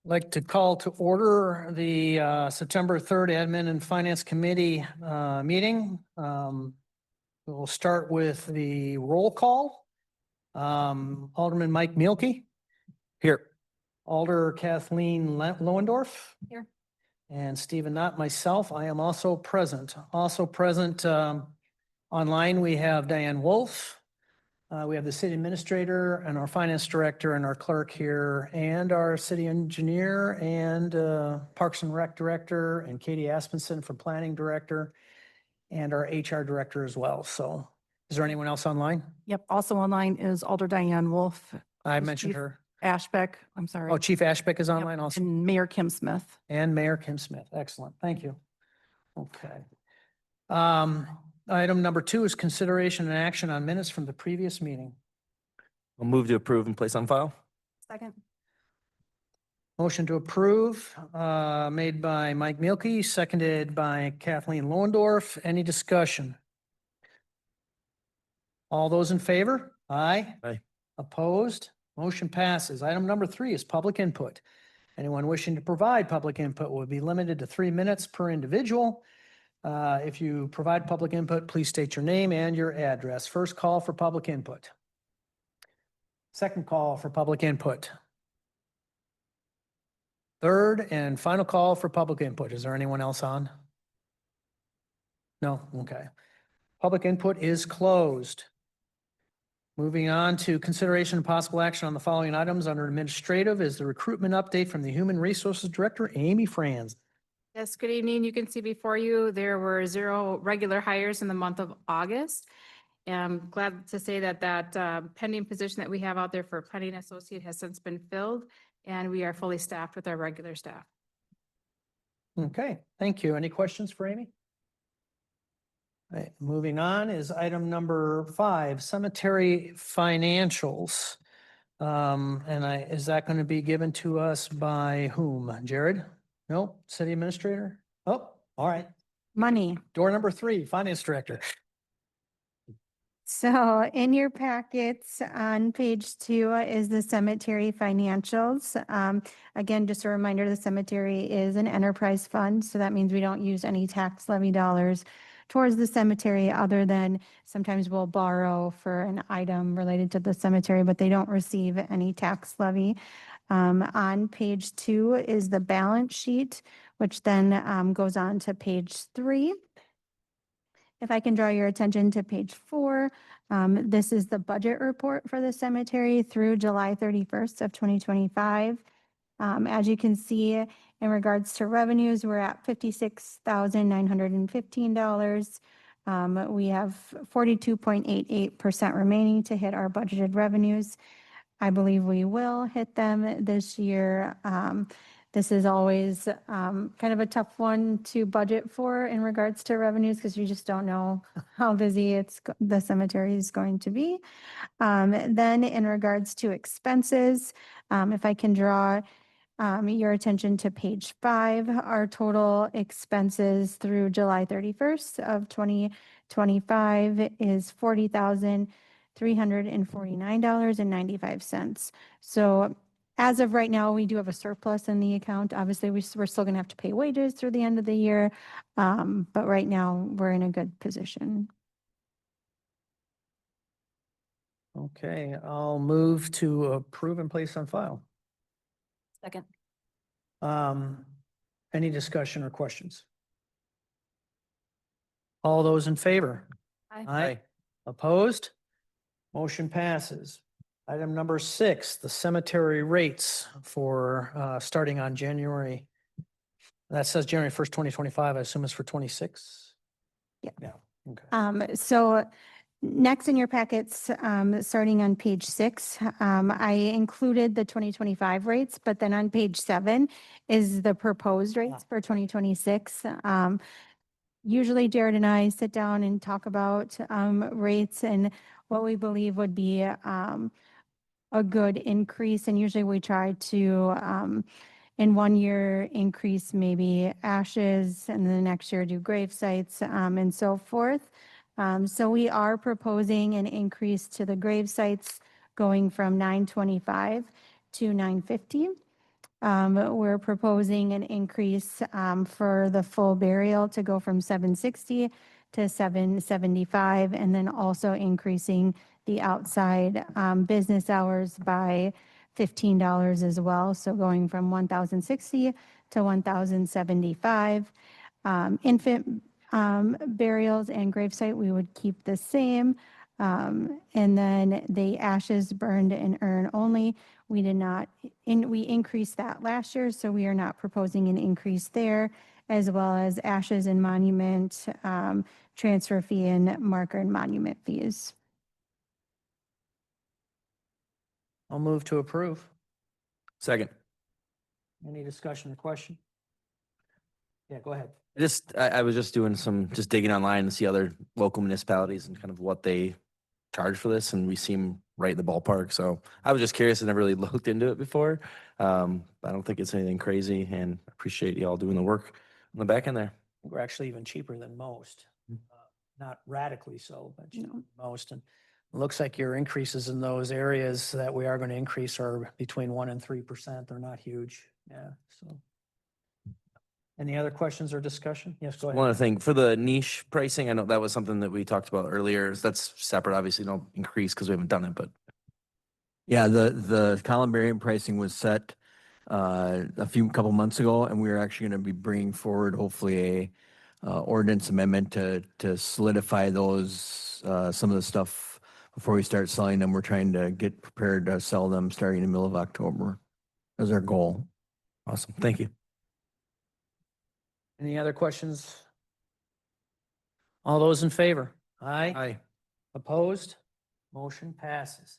Like to call to order the September 3rd Admin and Finance Committee meeting. We'll start with the roll call. Alderman Mike Mielke. Here. Alder Kathleen Lohendorf. Here. And Stephen Knott, myself, I am also present. Also present online, we have Diane Wolf. We have the city administrator and our finance director and our clerk here and our city engineer and Parks and Rec director and Katie Aspenson for planning director and our HR director as well. So is there anyone else online? Yep. Also online is Alder Diane Wolf. I mentioned Chief her. Ashbeck. I'm sorry. Oh, Chief Ashbeck is Yep, online also. and Mayor Kim Smith. And Mayor Kim Smith. Excellent. Thank you. Okay. Item number 2 is consideration and action on minutes from the previous meeting. I'll move to approve and place on file. Second. Motion to approve, made by Mike Mielke, seconded by Kathleen Lohendorf. Any discussion? All those in favor? Aye. Aye. Opposed? Motion passes. Item number 3 is public input. Anyone wishing to provide public input will be limited to 3 minutes per individual. If you provide public input, please state your name and your address. First call for public input. Second call for public input. Third and final call for public input. Is there anyone else on? No? Okay. Public input is closed. Moving on to consideration and possible action on the following items under administrative is the recruitment update from the Human Resources Director, Amy Franz. Yes, good evening. You can see before you, there were 0 regular hires in the month of August. I'm glad to say that pending position that we have out there for planning associate has since been filled, and we are fully staffed with our regular staff. Okay, thank you. Any questions for Amy? All right, moving on is item number 5, cemetery financials. Is that going to be given to us by whom? Jared? No, city administrator? Oh, all right. Money. Door number 3, finance director. So in your packets on page 2 is the cemetery financials. Again, just a reminder, the cemetery is an enterprise fund. So that means we don't use any tax levy dollars towards the cemetery other than sometimes we'll borrow for an item related to the cemetery, but they don't receive any tax levy. On page 2 is the balance sheet, which then goes on to page 3. If I can draw your attention to page 4, this is the budget report for the cemetery through July 31st of 2025. As you can see, in regards to revenues, we're at $56,915. We have 42.88% remaining to hit our budgeted revenues. I believe we will hit them this year. This is always kind of a tough one to budget for in regards to revenues because you just don't know how busy the cemetery is going to be. Then in regards to expenses, if I can draw your attention to page 5, our total expenses through July 31st of 2025 is $40,349.95. So as of right now, we do have a surplus in the account. Obviously, we're still going to have to pay wages through the end of the year, but right now we're in a good position. Okay, I'll move to approve and place on file. Second. Any discussion or questions? All those in favor? Aye. Opposed? Motion passes. Item number 6, the cemetery rates for starting on January. That says January 1st, 2025. I assume it's for 26? Yeah. Yeah, okay. So next in your packets, starting on page 6, I included the 2025 rates, but then on page 7 is the proposed rates for 2026. Usually Jared and I sit down and talk about rates and what we believe would be a good increase. And usually we try to, in 1 year, increase maybe ashes, and then the next year do grave sites and so forth. So we are proposing an increase to the grave sites going from $925 to $950. We're proposing an increase for the full burial to go from 760 to 775, and then also increasing the outside business hours by $15 as well. So going from 1,060 to 1,075. Infant burials and gravesite, we would keep the same. And then the ashes burned in urn only, we did not, we increased that last year, so we are not proposing an increase there, as well as ashes and monument, transfer fee and marker and monument fees. I'll move to approve. Second. Any discussion or question? Yeah, go ahead. I was just doing just digging online to see other local municipalities and kind of what they charge for this, and we seem right in the ballpark. So I was just curious. I never really looked into it before. I don't think it's anything crazy, and appreciate y'all doing the work on the back end there. We're actually even cheaper than most. Not radically so, but cheaper than most. And it looks like your increases in those areas that we are going to increase are between 1% and 3%. They're not huge. Yeah, so. Any other questions or discussion? Yes, go ahead. One other thing, for the niche pricing, I know that was something that we talked about earlier. That's separate, obviously, don't increase because we haven't done it, but Yeah, the columbarium pricing was set couple months ago, and we are actually going to be bringing forward hopefully a ordinance amendment to solidify those some of the stuff before we start selling them. We're trying to get prepared to sell them starting in the middle of October. That's our goal. awesome. Thank you. Any other questions? All those in favor? Aye. Aye. Opposed? Motion passes.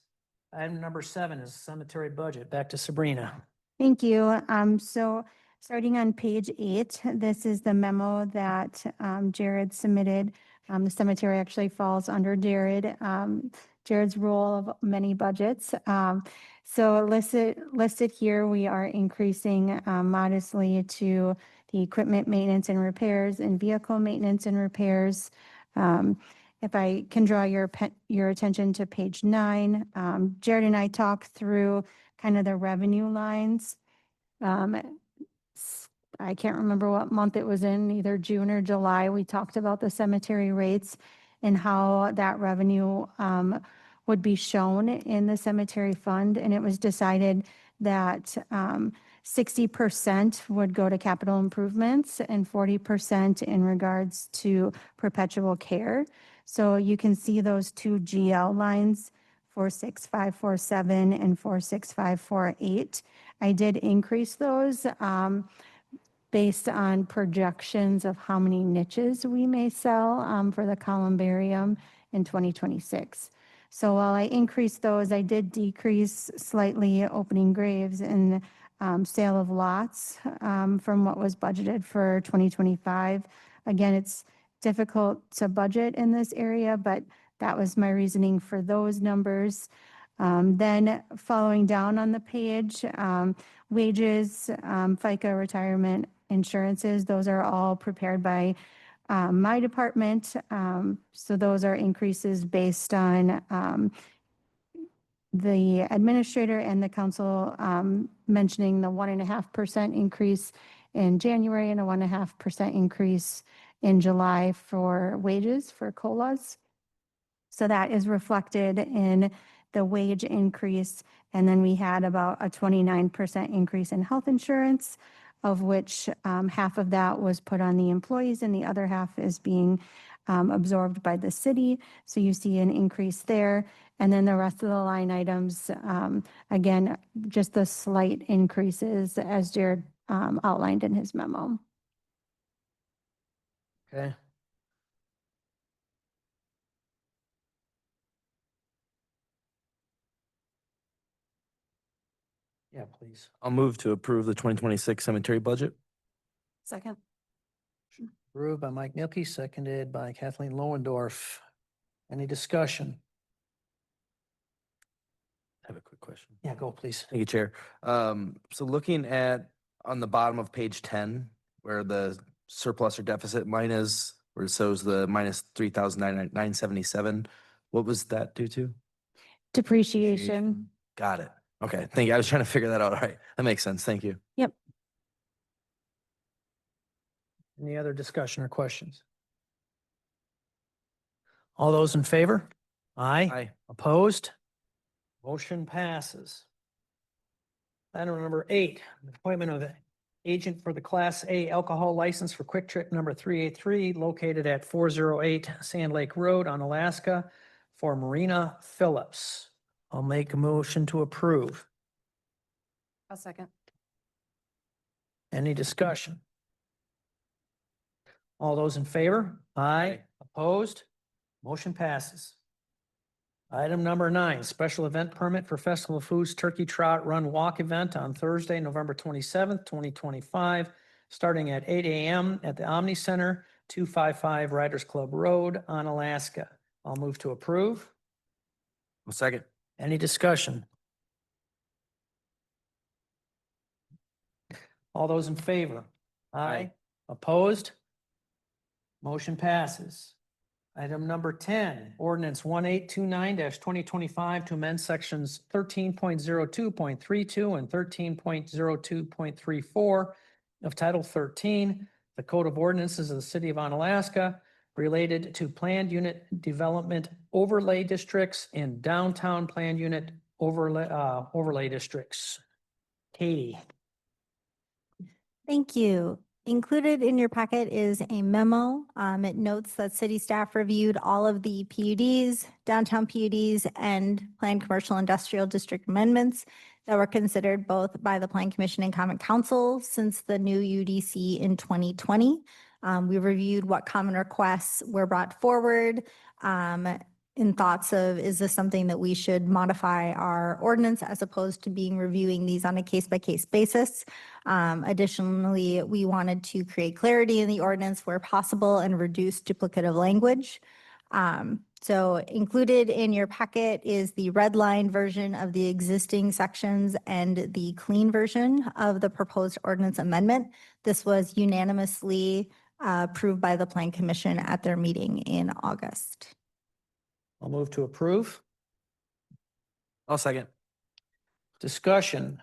Item number 7 is cemetery budget. Back to Sabrina. Thank you. So starting on page 8, this is the memo that Jared submitted. The cemetery actually falls under Jared, Jared's role of many budgets. So listed here, we are increasing modestly to the equipment maintenance and repairs and vehicle maintenance and repairs. If I can draw your attention to page 9, Jared and I talked through kind of the revenue lines. I can't remember what month it was in, either June or July. We talked about the cemetery rates and how that revenue would be shown in the cemetery fund. And it was decided that 60% would go to capital improvements and 40% in regards to perpetual care. So you can see those two GL lines, 46547 and 46548. I did increase those based on projections of how many niches we may sell for the columbarium in 2026. So while I increased those, I did decrease slightly opening graves and sale of lots from what was budgeted for 2025. Again, it's difficult to budget in this area, but that was my reasoning for those numbers. Then following down on the page, wages, FICA, retirement, insurances, those are all prepared by my department. So those are increases based on the administrator and the council mentioning the 1.5% increase in January and a 1.5% increase in July for wages for COLAs. So that is reflected in the wage increase. And then we had about a 29% increase in health insurance, of which half of that was put on the employees and the other half is being absorbed by the city. So you see an increase there. And then the rest of the line items, again, just the slight increases as Jared outlined in his memo. Okay. Yeah, please. I'll move to approve the 2026 cemetery budget. Second. Approved by Mike Milky, seconded by Kathleen Lohendorf. Any discussion? I have a quick question. Yeah, go please. Thank you, Chair. So looking at on the bottom of page 10, where the surplus or deficit line is, where it shows the minus 3,977, what was that due to? Depreciation. Got it. Okay, thank you. I was trying to figure that out. All right, that makes sense. Thank you. Any other discussion or questions? All those in favor? Aye. Aye. Opposed? Motion passes. Item number 8, appointment of agent for the Class A alcohol license for Quick Trip number 383 located at 408 Sand Lake Road on Alaska for Marina Phillips. I'll make a motion to approve. A second. Any discussion? All those in favor? Aye. Opposed? Motion passes. Item number 9, special event permit for Festival of Foods Turkey Trot Run Walk event on Thursday, November 27th, 2025, starting at 8 a.m. at the Omni Center, 255 Riders Club Road on Alaska. I'll move to approve. One second. Any discussion? All those in favor? Aye. Opposed? Motion passes. Item number 10, ordinance 1829-2025 to amend sections 13.02.32 and 13.02.34 of Title 13, the Code of Ordinances of the City of Onalaska related to planned unit development overlay districts and downtown planned unit overlay districts. Katie. Thank you. Included in your packet is a memo. It notes that city staff reviewed all of the PUDs, downtown PUDs, and planned commercial industrial district amendments that were considered both by the Plan Commission and Common Council since the new UDC in 2020. We reviewed what common requests were brought forward in thoughts of, is this something that we should modify our ordinance as opposed to reviewing these on a case-by-case basis? Additionally, we wanted to create clarity in the ordinance where possible and reduce duplicative language. So included in your packet is the red line version of the existing sections and the clean version of the proposed ordinance amendment. This was unanimously approved by the Plan Commission at their meeting in August. I'll move to approve. I'll second. Discussion.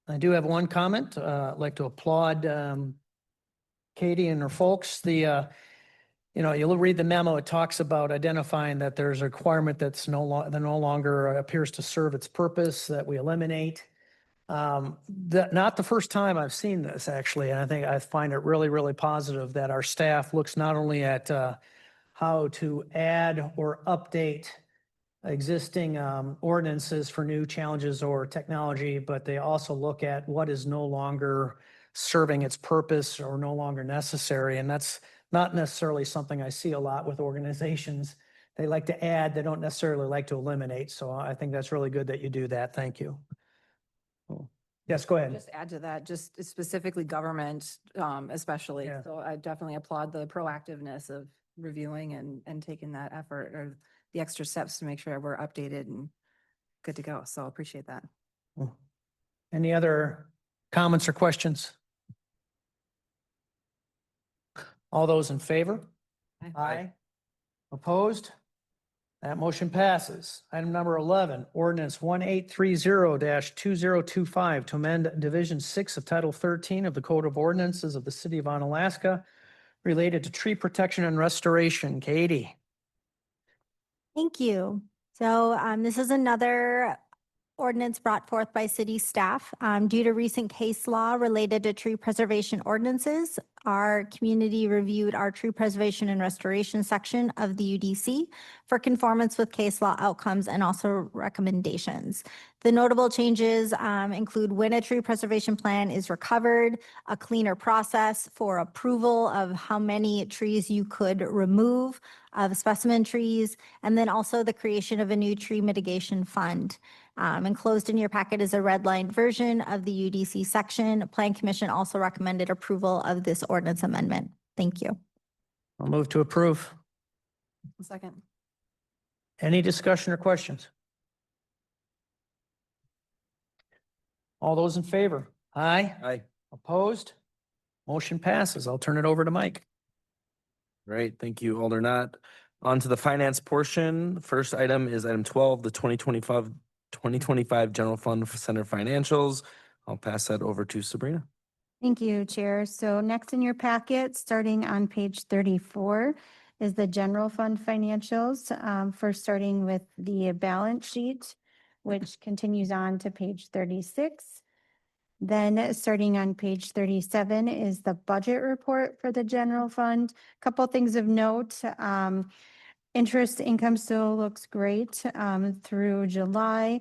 I do have one comment. I'd like to applaud Katie and her folks. You'll read the memo. It talks about identifying that there's a requirement that no longer appears to serve its purpose, that we eliminate. Not the first time I've seen this, actually, and I think I find it really, really positive that our staff looks not only at how to add or update existing ordinances for new challenges or technology, but they also look at what is no longer serving its purpose or no longer necessary. And that's not necessarily something I see a lot with organizations. They like to add, they don't necessarily like to eliminate. So I think that's really good that you do that. Thank you. Yes, go ahead. Just add to that, just specifically government, especially. Yeah. So I definitely applaud the proactiveness of reviewing and taking that effort or the extra steps to make sure we're updated and good to go. So appreciate that. Any other comments or questions? All those in favor? Aye. Opposed? That motion passes. Item number 11, ordinance 1830-2025 to amend Division 6 of Title 13 of the Code of Ordinances of the City of Onalaska related to tree protection and restoration. Katie. Thank you. So this is another ordinance brought forth by city staff. Due to recent case law related to tree preservation ordinances, our community reviewed our tree preservation and restoration section of the UDC for conformance with case law outcomes and also recommendations. The notable changes include when a tree preservation plan is recovered, a cleaner process for approval of how many trees you could remove of specimen trees, and then also the creation of a new tree mitigation fund. Enclosed in your packet is a redlined version of the UDC section. Plan Commission also recommended approval of this ordinance amendment. Thank you. I'll move to approve. Second. Any discussion or questions? All those in favor? Aye. Aye. Opposed? Motion passes. I'll turn it over to Mike. Great, thank you, Alder Knott. On to the finance portion. First item is item 12, the 2025 General Fund Center Financials. I'll pass that over to Sabrina. Thank you, Chair. So next in your packet, starting on page 34, is the general fund financials. First, starting with the balance sheet, which continues on to page 36. Then starting on page 37 is the budget report for the general fund. Couple things of note. Interest income still looks great through July.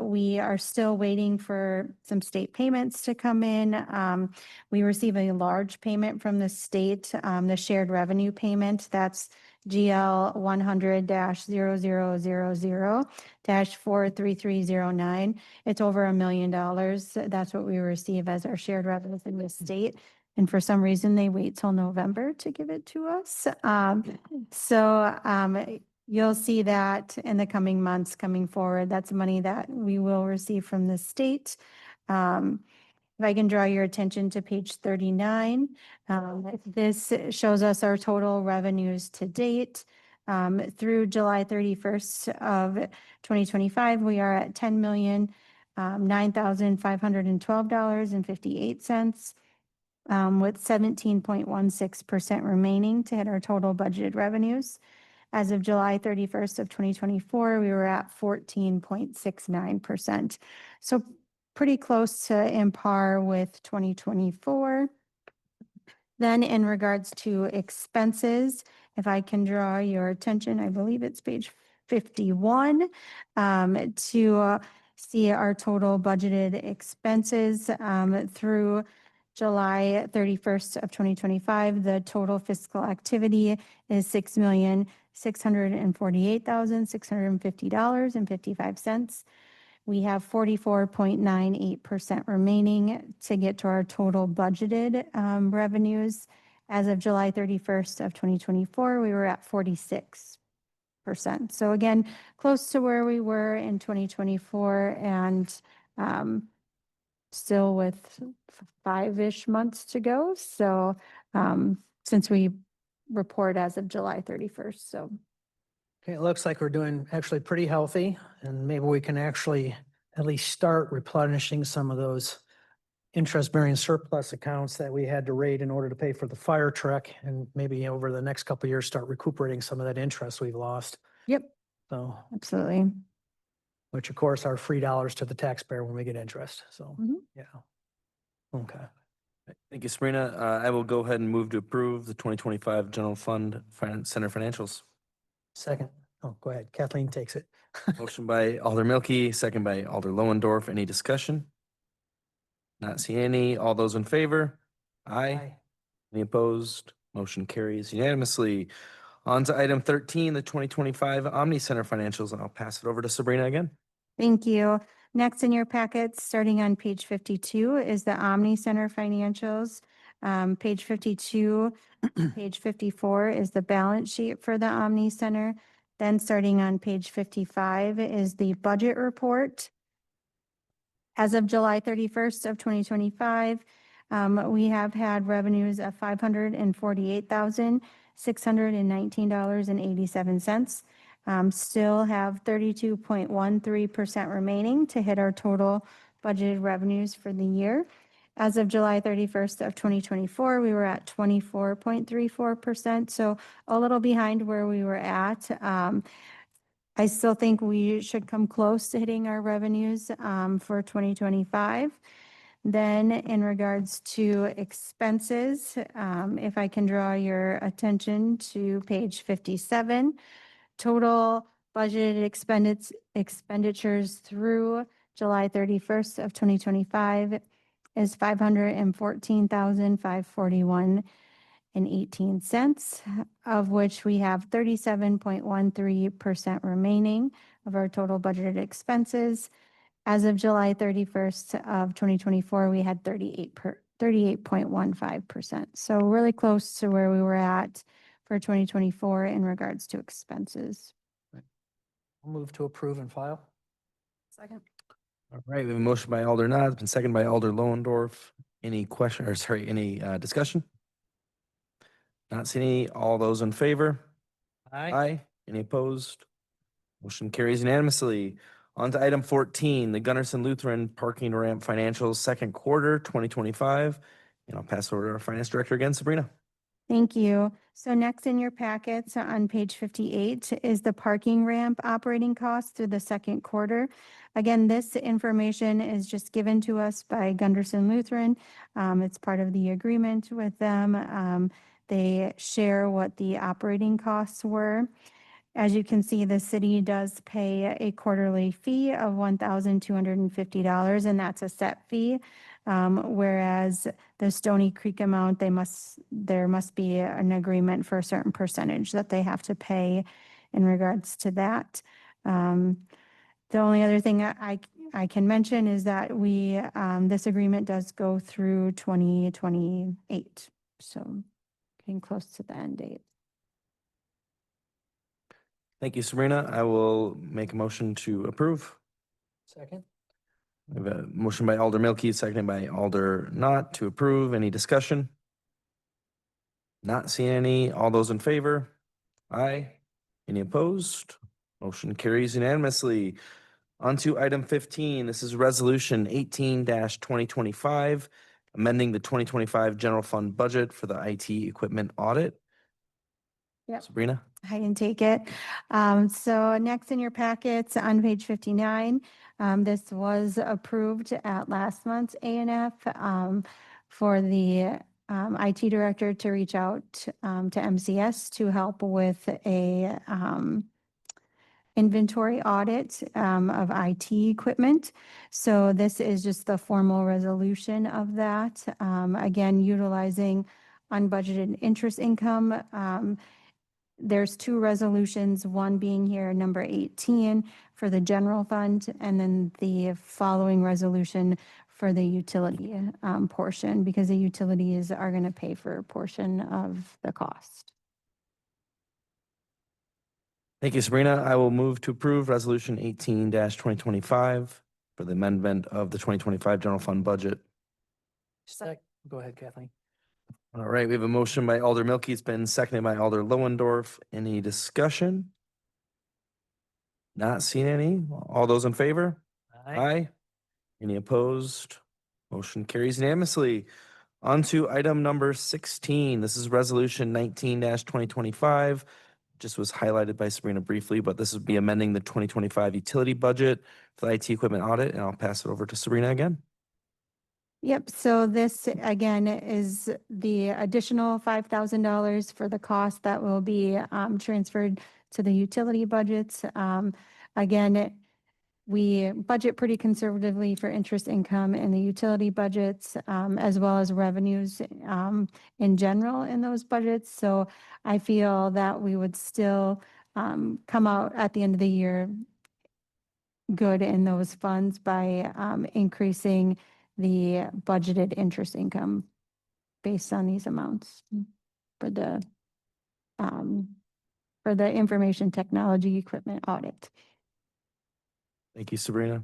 We are still waiting for some state payments to come in. We receive a large payment from the state, the shared revenue payment. That's GL 100-0000-43309. It's over $1 million. That's what we receive as our shared revenue from the state. And for some reason, they wait till November to give it to us. You'll see that in the coming months coming forward. That's money that we will receive from the state. If I can draw your attention to page 39, this shows us our total revenues to date. Through July 31st of 2025, we are at $10,009,512.58. With 17.16% remaining to hit our total budgeted revenues. As of July 31st of 2024, we were at 14.69%. So pretty close to in par with 2024. Then in regards to expenses, if I can draw your attention, I believe it's page 51, to see our total budgeted expenses through July 31st of 2025, the total fiscal activity is $6,648,650.55. We have 44.98% remaining to get to our total budgeted revenues. As of July 31st of 2024, we were at 46%. So again, close to where we were in 2024 and still with 5-ish months to go. So since we report as of July 31st, so. Okay, it looks like we're doing actually pretty healthy, and maybe we can actually at least start replenishing some of those interest-bearing surplus accounts that we had to raid in order to pay for the fire truck, and maybe over the next couple of years, start recuperating some of that interest we've lost. Yep, So, absolutely. which of course are free dollars to the taxpayer when we get interest. So, Mhm. yeah. Okay. Thank you, Sabrina. I will go ahead and move to approve the 2025 General Fund Center Financials. Second. Oh, go ahead. Kathleen takes it. Motion by Alder Milky, second by Alder Lohendorf. Any discussion? Not see any. All those in favor? Aye. Any opposed? Motion carries unanimously. On to item 13, the 2025 Omni Center financials, and I'll pass it over to Sabrina again. Thank you. Next in your packets, starting on page 52, is the Omni Center financials. Page 52, page 54 is the balance sheet for the Omni Center. Then starting on page 55 is the budget report. As of July 31st of 2025, we have had revenues of $548,619.87. Still have 32.13% remaining to hit our total budgeted revenues for the year. As of July 31st of 2024, we were at 24.34%, so a little behind where we were at. I still think we should come close to hitting our revenues for 2025. Then in regards to expenses, if I can draw your attention to page 57, total budgeted expenditures through July 31st of 2025 is $514,541.18, of which we have 37.13% remaining of our total budgeted expenses. As of July 31st of 2024, we had 38.15%. So really close to where we were at for 2024 in regards to expenses. I'll move to approve and file. Second. All right, we have a motion by Alder Knott, been seconded by Alder Lohendorf. Any question, or sorry, any discussion? Not seeing any. All those in favor? Aye. Aye. Any opposed? Motion carries unanimously. On to item 14, the Gunderson Lutheran Parking Ramp Financials Second Quarter 2025. And I'll pass over to our Finance Director again, Sabrina. Thank you. So next in your packets on page 58 is the parking ramp operating costs through the second quarter. Again, this information is just given to us by Gunderson Lutheran. It's part of the agreement with them. They share what the operating costs were. As you can see, the city does pay a quarterly fee of $1,250, and that's a set fee. Whereas the Stony Creek amount, there must be an agreement for a certain percentage that they have to pay in regards to that. The only other thing I can mention is that this agreement does go through 2028, so getting close to the end date. Thank you, Sabrina. I will make a motion to approve. Second. We have a motion by Alder Milky, seconded by Alder Not to approve. Any discussion? Not seeing any. All those in favor? Aye. Any opposed? Motion carries unanimously. On to item 15. This is resolution 18-2025, amending the 2025 general fund budget for the IT equipment audit. Yep. Sabrina? I can take it. So next in your packets on page 59, this was approved at last month's ANF for the IT director to reach out to MCS to help with a inventory audit of IT equipment. So this is just the formal resolution of that. Again, utilizing unbudgeted interest income. There's two resolutions, one being here, number 18 for the general fund, and then the following resolution for the utility portion, because the utilities are going to pay for a portion of the cost. Thank you, Sabrina. I will move to approve resolution 18-2025 for the amendment of the 2025 general fund budget. Go ahead, Kathleen. All right, we have a motion by Alder Milky. It's been seconded by Alder Lowenborf. Any discussion? Not seeing any. All those in favor? Aye. Any opposed? Motion carries unanimously. On to item number 16. This is resolution 19-2025. Just was highlighted by Sabrina briefly, but this would be amending the 2025 utility budget for the IT equipment audit, and I'll pass it over to Sabrina again. Yep, so this again is the additional $5,000 for the cost that will be transferred to the utility budgets. Again, we budget pretty conservatively for interest income in the utility budgets, as well as revenues in general in those budgets. So I feel that we would still come out at the end of the year good in those funds by increasing the budgeted interest income based on these amounts for the information technology equipment audit. Thank you, Sabrina.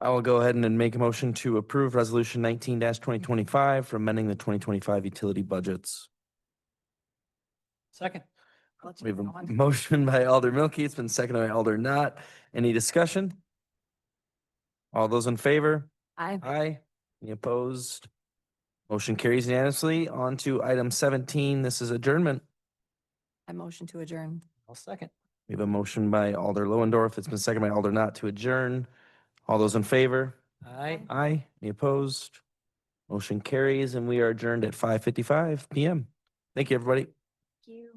I will go ahead and then make a motion to approve resolution 19-2025 for amending the 2025 utility budgets. Second. We have a motion by Alder Milky. It's been seconded by Alder Not. Any discussion? All those in favor? Aye. Aye. Any opposed? Motion carries unanimously. On to item 17. This is adjournment. I motion to adjourn. I'll second. We have a motion by Alder Lowenborf. It's been seconded by Alder Not to adjourn. All those in favor? Aye. Aye. Any opposed? Motion carries, and we are adjourned at 5:55 PM. Thank you, everybody. Thank you.